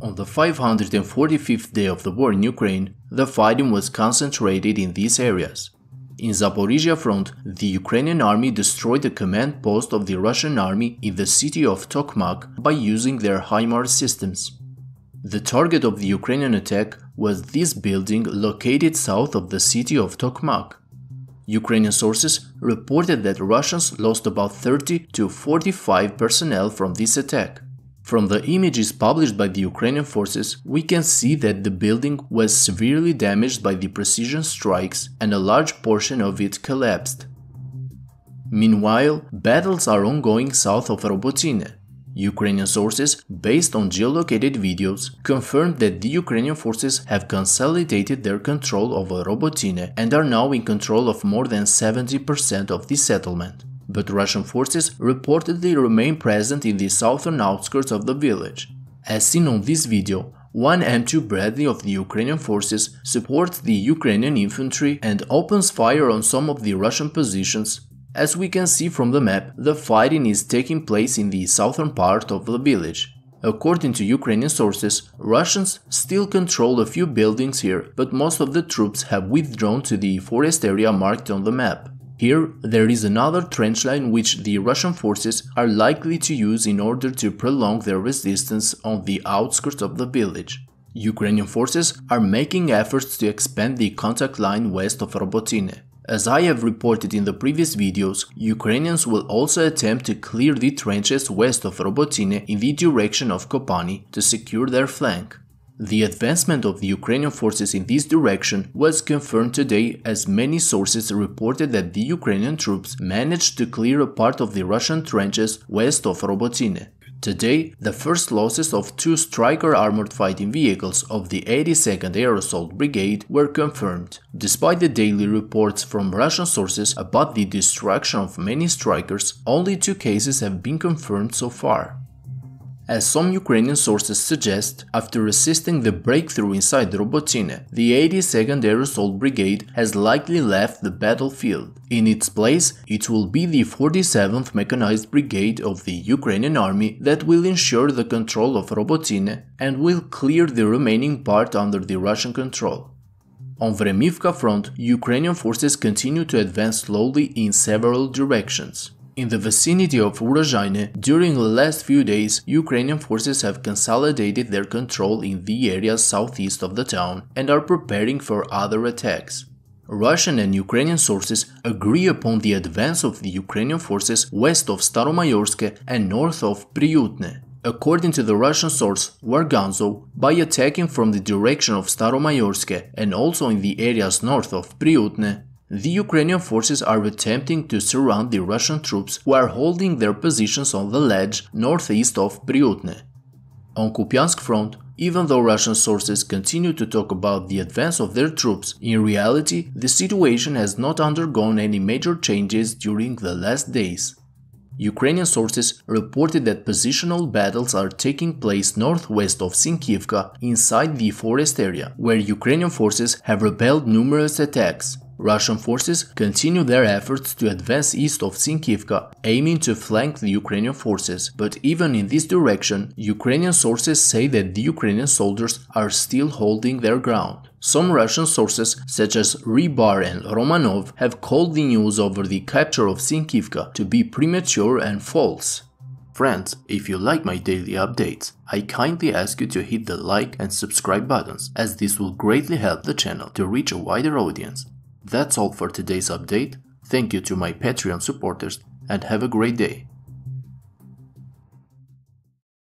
On the 545th day of the war in Ukraine, the fighting was concentrated in these areas. In Zaporizhzhia front, the Ukrainian army destroyed the command post of the Russian army in the city of Tokmak by using their HIMARS systems. The target of the Ukrainian attack was this building located south of the city of Tokmak. Ukrainian sources reported that Russians lost about 30 to 45 personnel from this attack. From the images published by the Ukrainian forces, we can see that the building was severely damaged by the precision strikes and a large portion of it collapsed. Meanwhile, battles are ongoing south of Robotyne. Ukrainian sources, based on geolocated videos, confirmed that the Ukrainian forces have consolidated their control over Robotyne and are now in control of more than 70% of the settlement. But Russian forces reportedly remain present in the southern outskirts of the village. As seen on this video, one M2 Bradley of the Ukrainian forces supports the Ukrainian infantry and opens fire on some of the Russian positions. As we can see from the map, the fighting is taking place in the southern part of the village. According to Ukrainian sources, Russians still control a few buildings here, but most of the troops have withdrawn to the forest area marked on the map. Here, there is another trench line which the Russian forces are likely to use in order to prolong their resistance on the outskirts of the village. Ukrainian forces are making efforts to expand the contact line west of Robotyne. As I have reported in the previous videos, Ukrainians will also attempt to clear the trenches west of Robotyne in the direction of Kopani to secure their flank. The advancement of the Ukrainian forces in this direction was confirmed today, as many sources reported that the Ukrainian troops managed to clear a part of the Russian trenches west of Robotyne. Today, the first losses of 2 Stryker armored fighting vehicles of the 82nd Air Assault Brigade were confirmed, despite the daily reports from Russian sources about the destruction of many Strykers. Only 2 cases have been confirmed so far. As some Ukrainian sources suggest, after assisting the breakthrough inside Robotyne, the 82nd Air Assault Brigade has likely left the battlefield. In its place, it will be the 47th Mechanized Brigade of the Ukrainian Army that will ensure the control of Robotyne and will clear the remaining part under the Russian control. On Vremivka front, Ukrainian forces continue to advance slowly in several directions. In the vicinity of Robotyne, during the last few days, Ukrainian forces have consolidated their control in the areas southeast of the town and are preparing for other attacks. Russian and Ukrainian sources agree upon the advance of the Ukrainian forces west of Staromayorsk and north of Pryutne. According to the Russian source Warganzo, by attacking from the direction of Staromayorsk and also in the areas north of Pryutne, the Ukrainian forces are attempting to surround the Russian troops who are holding their positions on the ledge northeast of Pryutne. On Kupyansk front, even though Russian sources continue to talk about the advance of their troops, in reality the situation has not undergone any major changes during the last days. Ukrainian sources reported that positional battles are taking place northwest of Sykivka inside the forest area, where Ukrainian forces have repelled numerous attacks. Russian forces continue their efforts to advance east of Sykivka, aiming to flank the Ukrainian forces, but even in this direction, Ukrainian sources say that the Ukrainian soldiers are still holding their ground. Some Russian sources, such as Rybar and Romanov, have called the news over the capture of Sykivka to be premature and false. Friends, if you like my daily updates, I kindly ask you to hit the like and subscribe buttons, as this will greatly help the channel to reach a wider audience. That's all for today's update. Thank you to my Patreon supporters and have a great day.